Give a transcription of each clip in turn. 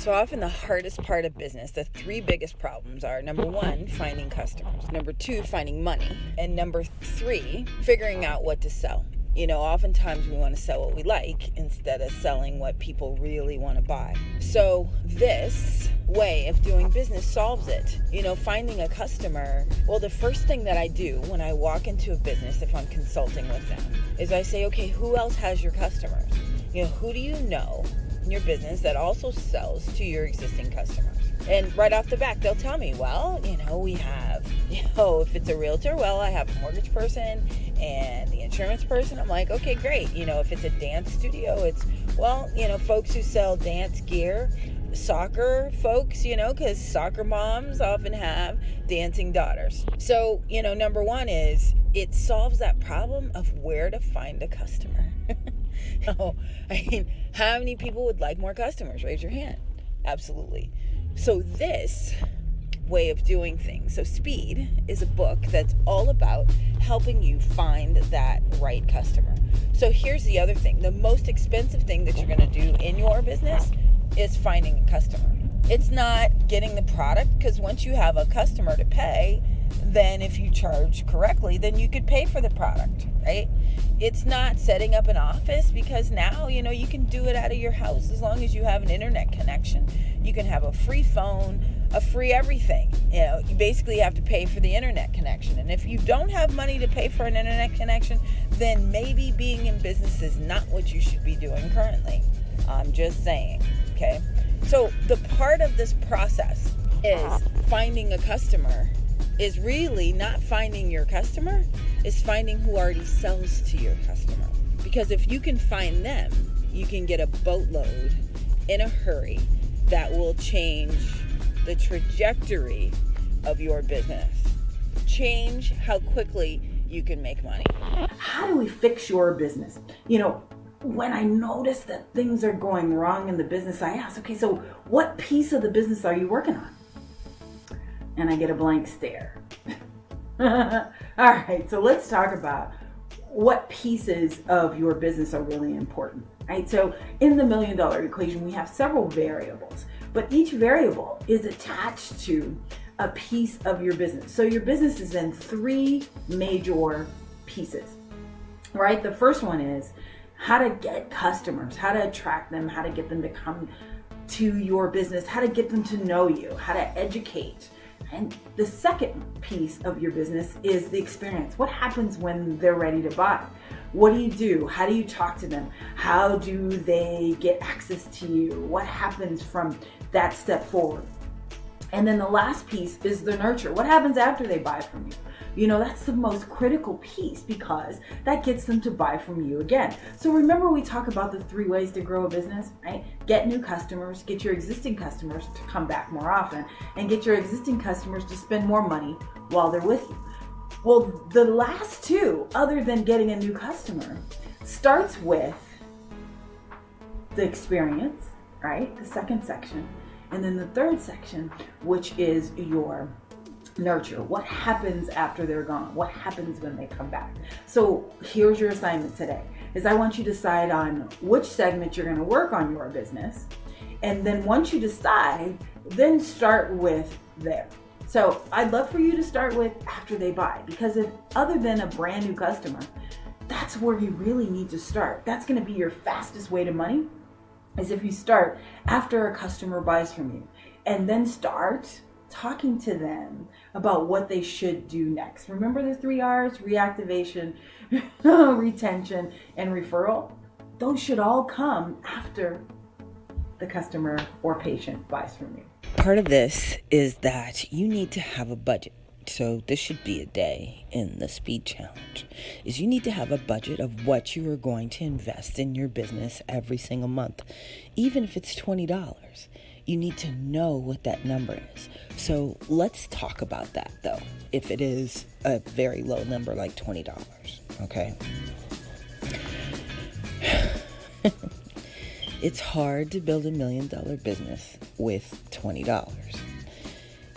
So often the hardest part of business, the three biggest problems are, number one, finding customers, number two, finding money, and number three, figuring out what to sell. Oftentimes we want to sell what we like instead of selling what people really want to buy. So this way of doing business solves it. Finding a customer. Well, the first thing that I do when I walk into a business, if I'm consulting with them, is I say, okay, who else has your customers? Who do you know in your business that also sells to your existing customers? And right off the bat, they'll tell me, well, we have, if it's a realtor, well, I have a mortgage person and the insurance person. I'm like, okay, great. If it's a dance studio, it's, folks who sell dance gear, soccer folks, because soccer moms often have dancing daughters. So, number one is it solves that problem of where to find a customer. How many people would like more customers? Raise your hand. Absolutely. So this way of doing things, so Speed is a book that's all about helping you find that right customer. So here's the other thing. The most expensive thing that you're going to do in your business is finding a customer. It's not getting the product, because once you have a customer to pay, then if you charge correctly, then you could pay for the product, right? It's not setting up an office, because now, you can do it out of your house as long as you have an internet connection. You can have a free phone, a free everything. You basically have to pay for the internet connection. And if you don't have money to pay for an internet connection, then maybe being in business is not what you should be doing currently. I'm just saying, okay? So the part of this process is finding a customer is really not finding your customer, is finding who already sells to your customer. Because if you can find them, you can get a boatload in a hurry that will change the trajectory of your business. Change how quickly you can make money. How do we fix your business? When I notice that things are going wrong in the business, I ask, okay, so what piece of the business are you working on? And I get a blank stare. All right, so let's talk about what pieces of your business are really important, right? So in the $1 million equation, we have several variables, but each variable is attached to a piece of your business. So your business is in three major pieces, right? The first one is how to get customers, how to attract them, how to get them to come to your business, how to get them to know you, how to educate. And the second piece of your business is the experience. What happens when they're ready to buy? What do you do? How do you talk to them? How do they get access to you? What happens from that step forward? And then the last piece is the nurture. What happens after they buy from you? That's the most critical piece, because that gets them to buy from you again. So remember, we talk about the three ways to grow a business, right? Get new customers, get your existing customers to come back more often, and get your existing customers to spend more money while they're with you. Well, the last two, other than getting a new customer, starts with the experience, right? The second section. And then the third section, which is your nurture. What happens after they're gone? What happens when they come back? So here's your assignment today, is I want you to decide on which segment you're going to work on your business. And then once you decide, then start with there. So I'd love for you to start with after they buy, because if other than a brand new customer, that's where you really need to start. That's going to be your fastest way to money, is if you start after a customer buys from you, and then start talking to them about what they should do next. Remember the 3 R's: reactivation, retention, and referral? Those should all come after the customer or patient buys from you. Part of this is that you need to have a budget. So this should be a day in the Speed Challenge, is you need to have a budget of what you are going to invest in your business every single month. Even if it's $20, you need to know what that number is. So let's talk about that, though, if it is a very low number like $20, okay? It's hard to build $1 million business with $20.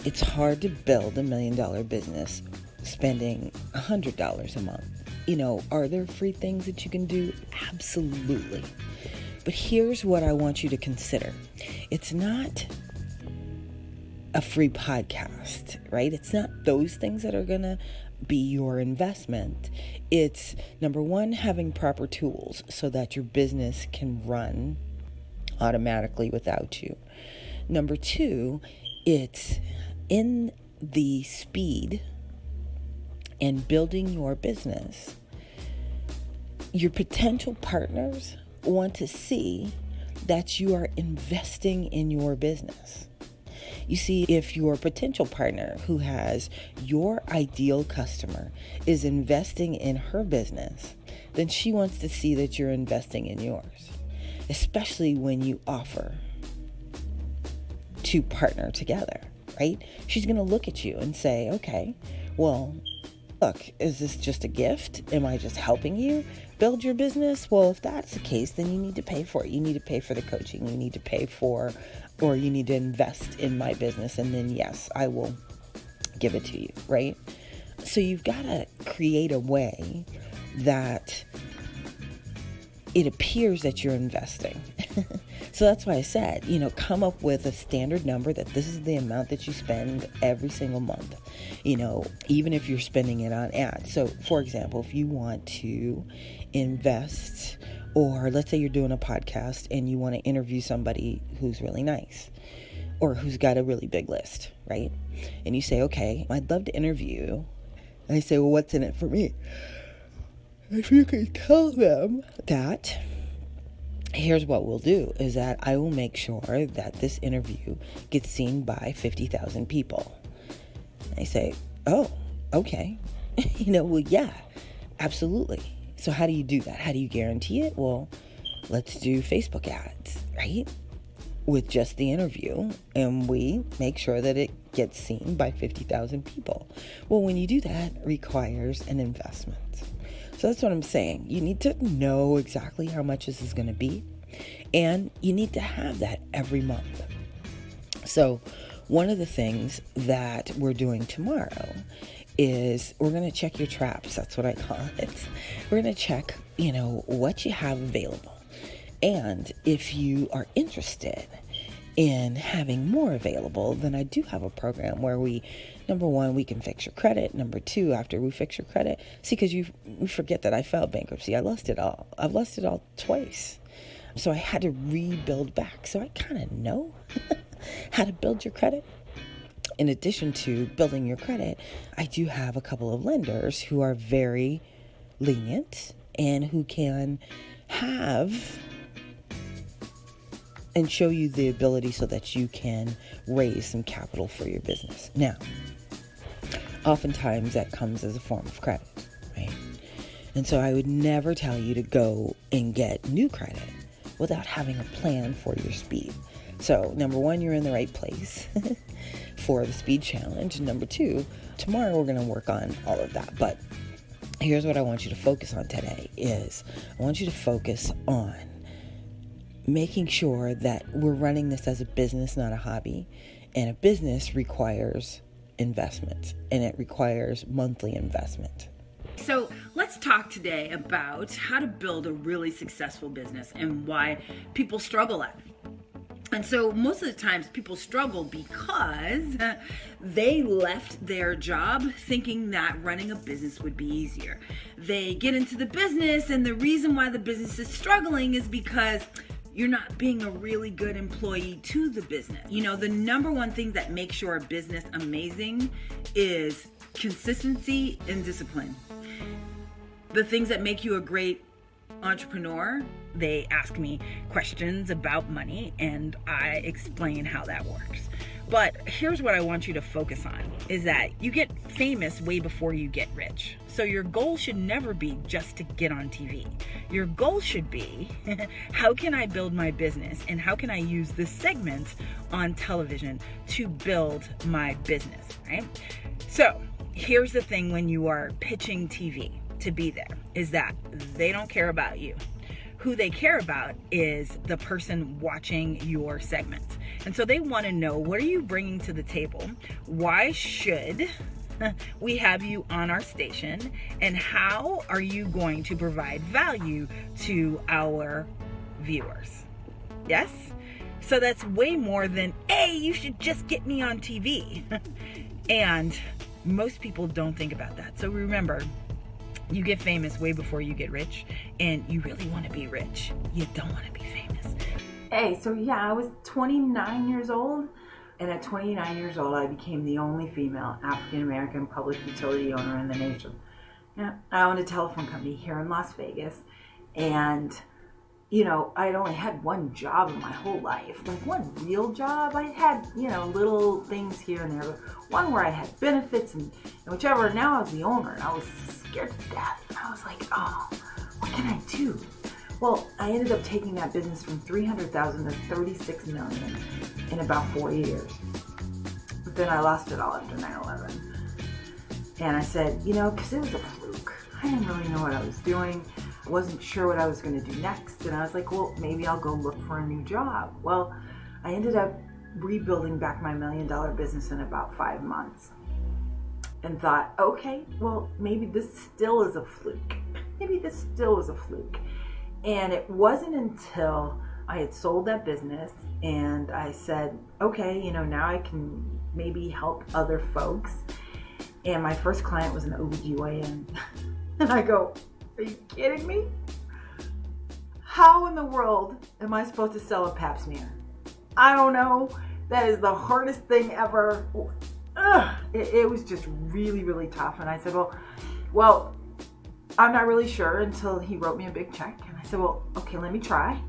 It's hard to build $1 million business spending $100 a month. Are there free things that you can do? Absolutely. But here's what I want you to consider. It's not a free podcast, right? It's not those things that are going to be your investment. It's number one, having proper tools so that your business can run automatically without you. Number two, it's in the speed and building your business. Your potential partners want to see that you are investing in your business. You see, if your potential partner who has your ideal customer is investing in her business, then she wants to see that you're investing in yours, especially when you offer to partner together, right? She's going to look at you and say, okay, well, look, is this just a gift? Am I just helping you build your business? Well, if that's the case, then you need to pay for it. You need to pay for the coaching. You need to pay for, or you need to invest in my business. And then, yes, I will give it to you, right? So you've got to create a way that it appears that you're investing. So that's why I said, come up with a standard number that this is the amount that you spend every single month, even if you're spending it on ads. So for example, if you want to invest, or let's say you're doing a podcast and you want to interview somebody who's really nice or who's got a really big list, right? And you say, okay, I'd love to interview you. And I say, well, what's in it for me? If you can tell them that, here's what we'll do, is that I will make sure that this interview gets seen by 50,000 people. I say, oh, okay. Well, yeah, absolutely. So how do you do that? How do you guarantee it? Well, let's do Facebook ads, right? With just the interview, and we make sure that it gets seen by 50,000 people. Well, when you do that, it requires an investment. So that's what I'm saying. You need to know exactly how much this is going to be, and you need to have that every month. So one of the things that we're doing tomorrow is we're going to check your traps. That's what I call it. We're going to check, what you have available. And if you are interested in having more available, then I do have a program where number one, we can fix your credit. Number two, after we fix your credit, because we forget that I filed bankruptcy. I lost it all. I've lost it all twice. So I had to rebuild back. So I kind of know how to build your credit. In addition to building your credit, I do have a couple of lenders who are very lenient and who can have and show you the ability so that you can raise some capital for your business. Now, oftentimes that comes as a form of credit, right? And so I would never tell you to go and get new credit without having a plan for your speed. So number one, you're in the right place for the speed challenge. Number two, tomorrow we're going to work on all of that. But here's what I want you to focus on today is I want you to focus on making sure that we're running this as a business, not a hobby. And a business requires investment, and it requires monthly investment. So let's talk today about how to build a really successful business and why people struggle at it. And so most of the times people struggle because they left their job thinking that running a business would be easier. They get into the business, and the reason why the business is struggling is because you're not being a really good employee to the business. The number one thing that makes your business amazing is consistency and discipline. The things that make you a great entrepreneur, they ask me questions about money and I explain how that works. But here's what I want you to focus on is that you get famous way before you get rich. So your goal should never be just to get on TV. Your goal should be, how can I build my business and how can I use this segment on television to build my business, right? So here's the thing when you are pitching TV to be there is that they don't care about you. Who they care about is the person watching your segment. And so they want to know, what are you bringing to the table? Why should we have you on our station? And how are you going to provide value to our viewers. Yes? So that's way more than, hey, you should just get me on TV. And most people don't think about that. So remember, you get famous way before you get rich, and you really want to be rich. You don't want to be famous. Hey, so yeah, I was 29 years old, and at 29 years old, I became the only female African-American public utility owner in the nation. Now, I owned a telephone company here in Las Vegas, and I'd only had one job in my whole life, like one real job. I had, little things here and there, but one where I had benefits and whichever. Now I was the owner, and I was scared to death. And I was like, oh, what can I do? Well, I ended up taking that business from $300,000 to $36 million in about 4 years. But then I lost it all after 9/11. And I said, because it was a fluke. I didn't really know what I was doing. I wasn't sure what I was going to do next. And I was like, well, maybe I'll go look for a new job. Well, I ended up rebuilding back my $1 million business in about 5 months. And thought, okay, well, maybe this still is a fluke. Maybe this still is a fluke. And it wasn't until I had sold that business and I said, okay, now I can maybe help other folks. And my first client was an OBGYN. And I go, are you kidding me? How in the world am I supposed to sell a pap smear? I don't know. That is the hardest thing ever. It was just really, really tough. And I said, well, I'm not really sure, until he wrote me a big check. And I said, well, okay, let me try.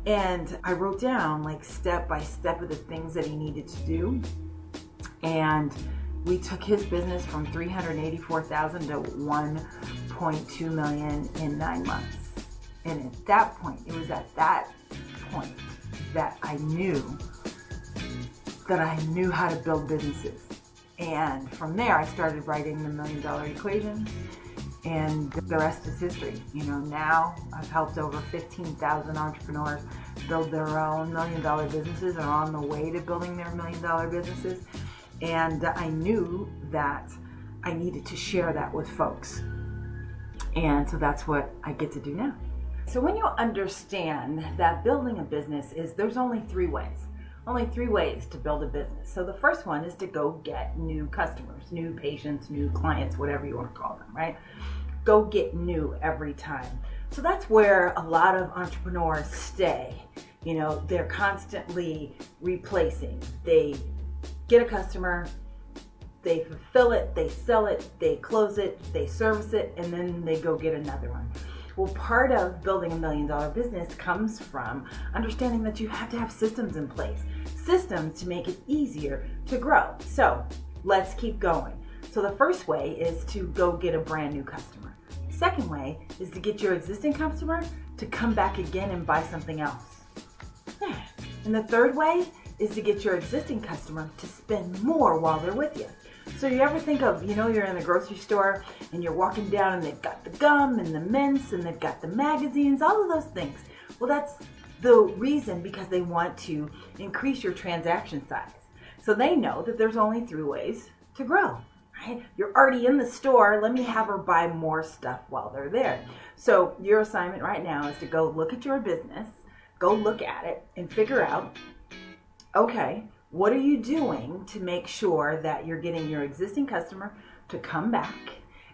And I wrote down like step by step of the things that he needed to do. And we took his business from $384,000 to $1.2 million in 9 months. And at that point, it was at that point that I knew how to build businesses. And from there, I started writing the $1 million equation, and the rest is history. Now I've helped over 15,000 entrepreneurs build their own $1 million businesses, or on the way to building their $1 million businesses. And I knew that I needed to share that with folks. And so that's what I get to do now. So when you understand that building a business there's only 3 ways. Only 3 ways to build a business. So the first one is to go get new customers, new patients, new clients, whatever you want to call them, right? Go get new every time. So that's where a lot of entrepreneurs stay. They're constantly replacing. They get a customer, they fulfill it, they sell it, they close it, they service it, and then they go get another one. Well, part of building $1 million business comes from understanding that you have to have systems in place. Systems to make it easier to grow. So let's keep going. So the first way is to go get a brand new customer. The second way is to get your existing customer to come back again and buy something else. Yeah. And the third way is to get your existing customer to spend more while they're with you. So you ever think of, you're in the grocery store and you're walking down and they've got the gum and the mints and they've got the magazines, all of those things. Well, that's the reason, because they want to increase your transaction size. So they know that there's only 3 ways to grow, right? You're already in the store. Let me have her buy more stuff while they're there. So your assignment right now is to go look at your business, go look at it and figure out, okay, what are you doing to make sure that you're getting your existing customer to come back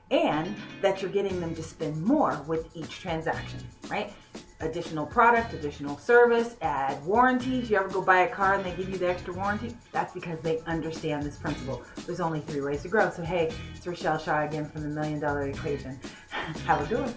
and that you're getting them to spend more with each transaction, right? Additional product, additional service, add warranties. You ever go buy a car and they give you the extra warranty? That's because they understand this principle. There's only 3 ways to grow. So hey, it's Richelle Shaw again from the $1 Million Equation. Have a good one.